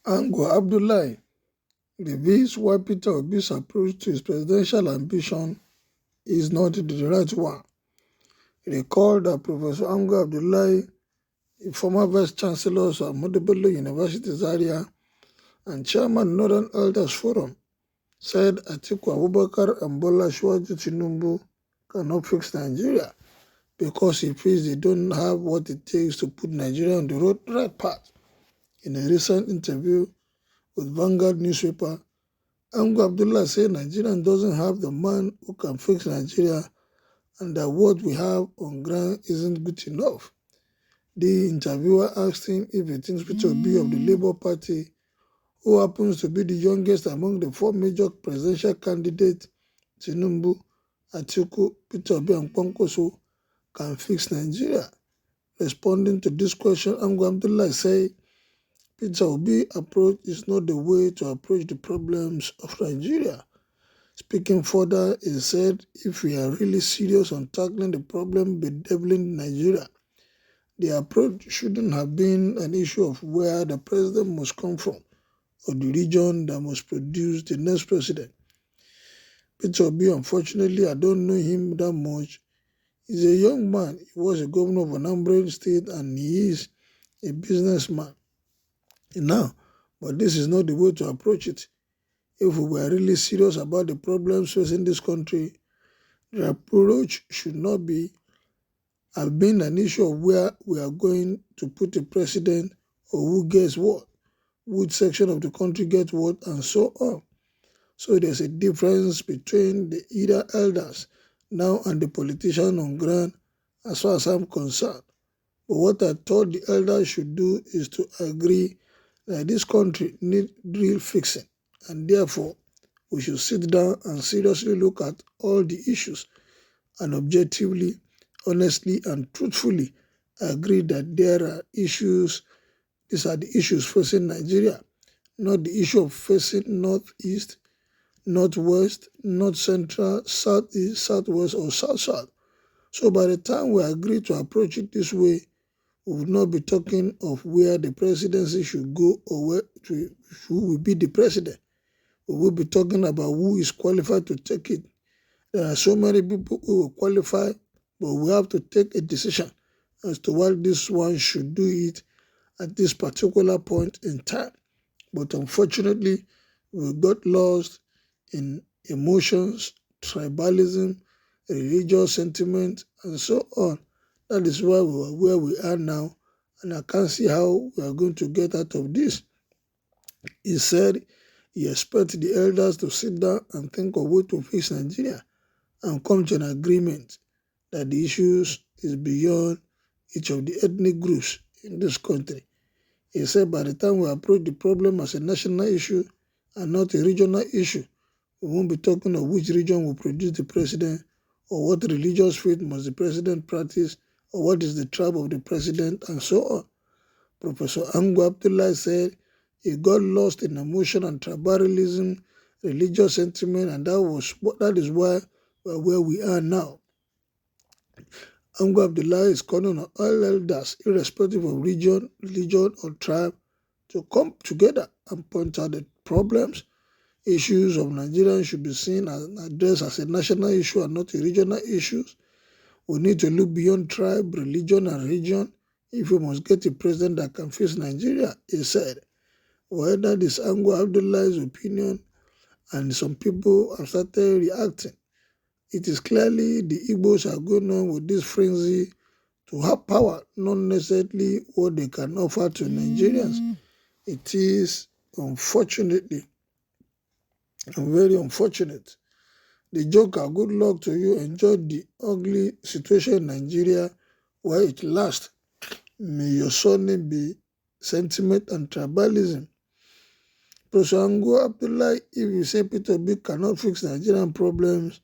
Ango Abdullahi reveals why Peter Obi's approach to his presidential ambition is not the right one. Recall that Professor Ango Abdullahi, a former Vice-Chancellor of Ahmadu Bello University Zaria and Chairman Northern Elders Forum, said Atiku Abubakar and Bola Ashwaju Tinubu cannot fix Nigeria because he feels they don't have what it takes to put Nigeria on the right path. In a recent interview with Vanguard newspaper, Ango Abdullah said Nigeria doesn't have the man who can fix Nigeria and that what we have on ground isn't good enough. The interviewer asked him if he thinks Peter Obi of the Labour Party, who happens to be the youngest among the four major presidential candidates, Tinubu, Atiku, Peter Obi and Kwankwaso, can fix Nigeria. Responding to this question, Ango Abdullah said Peter Obi's approach is not the way to approach the problems of Nigeria. Speaking further, he said if we are really serious on tackling the problem bedeviling Nigeria, the approach shouldn't have been an issue of where the president must come from or the region that must produce the next president. Peter Obi, unfortunately, I don't know him that much. He's a young man. He was a governor of Anambra State and he is a businessman. Now, but this is not the way to approach it. If we were really serious about the problems facing this country, the approach should not have been an issue of where we are going to put a president or who gets what, which section of the country gets what, and so on. So there's a difference between the either elders now and the politician on ground as far as I'm concerned. But what I thought the elders should do is to agree that this country needs real fixing, and therefore we should sit down and seriously look at all the issues and objectively, honestly and truthfully agree that there are issues, these are the issues facing Nigeria, not the issue of facing northeast, northwest, north central, southeast, southwest or south-south. So by the time we agree to approach it this way, we will not be talking of where the presidency should go or who will be the president. We will be talking about who is qualified to take it. There are so many people who will qualify, but we have to take a decision as to what this one should do it at this particular point in time. But unfortunately, we got lost in emotions, tribalism, religious sentiment, and so on. That is why we are where we are now, and I can't see how we are going to get out of this. He said he expects the elders to sit down and think of way to fix Nigeria and come to an agreement that the issues is beyond each of the ethnic groups in this country. He said by the time we approach the problem as a national issue and not a regional issue, we won't be talking of which region will produce the president or what religious faith must the president practice or what is the tribe of the president and so on. Professor Ango Abdullah said he got lost in emotion and tribalism, religious sentiment, and that is why we're where we are now. Ango Abdullah is calling on all elders, irrespective of region, religion, or tribe, to come together and point out the problems. Issues of Nigeria should be seen and addressed as a national issue and not a regional issue. We need to look beyond tribe, religion, and region if we must get a president that can face Nigeria, he said. Whether this Ango Abdullah's opinion and some people have started reacting, it is clearly the Igbos are going on with this frenzy to have power, not necessarily what they can offer to Nigerians. It is unfortunately and very unfortunate. The Joker, good luck to you. Enjoy the ugly situation in Nigeria while it lasts. May your surname be sentiment and tribalism. Professor Ango Abdullah, if you say Peter Obi cannot fix Nigerian problems,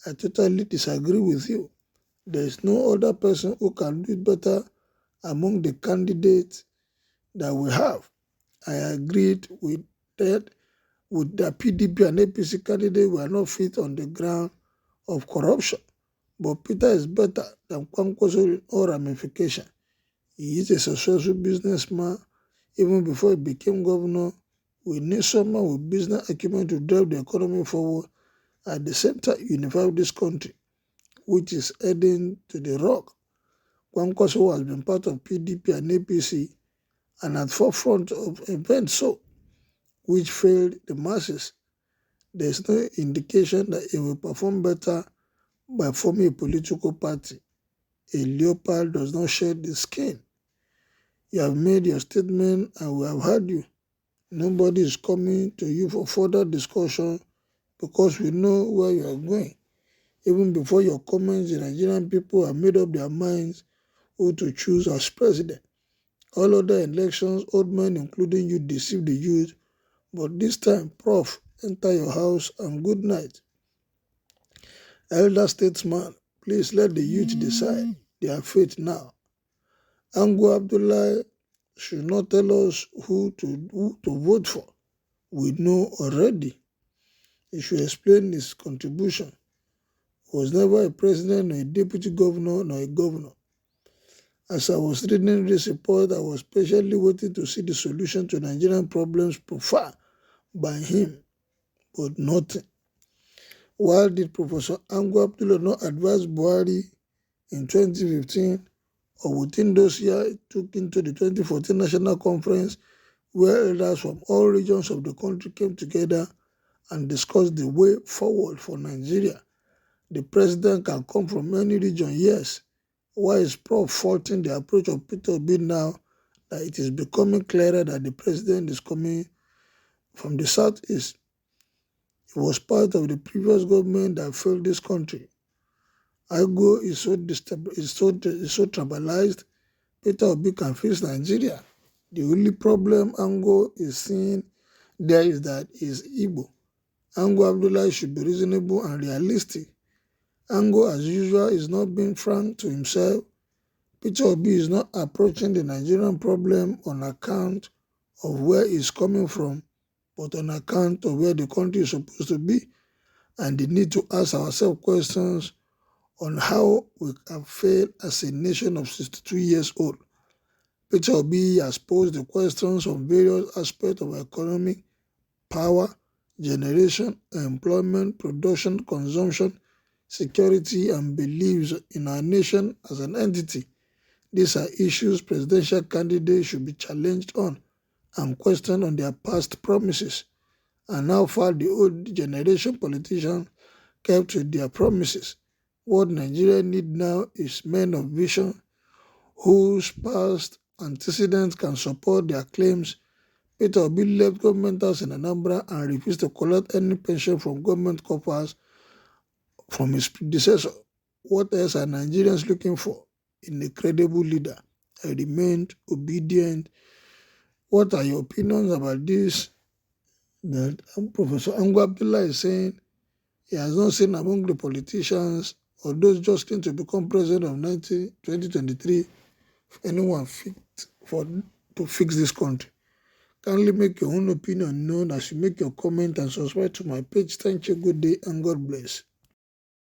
I totally disagree with you. There is no other person who can do it better among the candidates that we have. I agreed with that. With the PDP and APC candidate, we are not fit on the ground of corruption. But Peter is better than Kwankwaso in all ramification. He is a successful businessman. Even before he became governor, we need someone with business acumen to drive the economy forward, at the same time unify this country, which is heading to the rock. Kwankwaso has been part of PDP and APC and at forefront of events which failed the masses. There is no indication that he will perform better by forming a political party. A leopard does not shed the skin. You have made your statement and we have heard you. Nobody is coming to you for further discussion because we know where you are going. Even before your comments, the Nigerian people have made up their minds who to choose as president. All other elections, old men including you, deceive the youth, but this time, Prof, enter your house and good night. Elder statesman, please let the youth decide their fate now. Ango Abdullahi should not tell us who to vote for. We know already. He should explain his contribution. He was never a president, nor a deputy governor, nor a governor. As I was reading this report, I was patiently waiting to see the solution to Nigerian problems profiled by him, but nothing. Why did Professor Ango Abdullahi not advise Buhari in 2015 or within those years it took into the 2014 National Conference where elders from all regions of the country came together and discussed the way forward for Nigeria? The president can come from any region, yes. Why is Prof faulting the approach of Peter Obi now that it is becoming clearer that the president is coming from the southeast? He was part of the previous government that failed this country. Ango is so tribalized, Peter Obi can fix Nigeria. The only problem Ango is seeing there is that he is Igbo. Ango Abdullahi should be reasonable and realistic. Ango, as usual, is not being frank to himself. Peter Obi is not approaching the Nigerian problem on account of where he's coming from, but on account of where the country is supposed to be, and the need to ask ourselves questions on how we have failed as a nation of 62 years old. Peter Obi has posed the questions on various aspects of economic power, generation, employment, production, consumption, security, and beliefs in our nation as an entity. These are issues presidential candidates should be challenged on and questioned on their past promises, and how far the old generation politicians kept with their promises. What Nigeria needs now is men of vision whose past antecedents can support their claims. Peter Obi left government house in Anambra and refused to collect any pension from government coffers from his predecessor. What else are Nigerians looking for in a credible leader? I remained obedient. What are your opinions about this? That Professor Ango Abdullahi is saying he has not seen among the politicians or those just going to become president of 2023 anyone fit to fix this country. Kindly make your own opinion known as you make your comment and subscribe to my page. Thank you, good day, and God bless.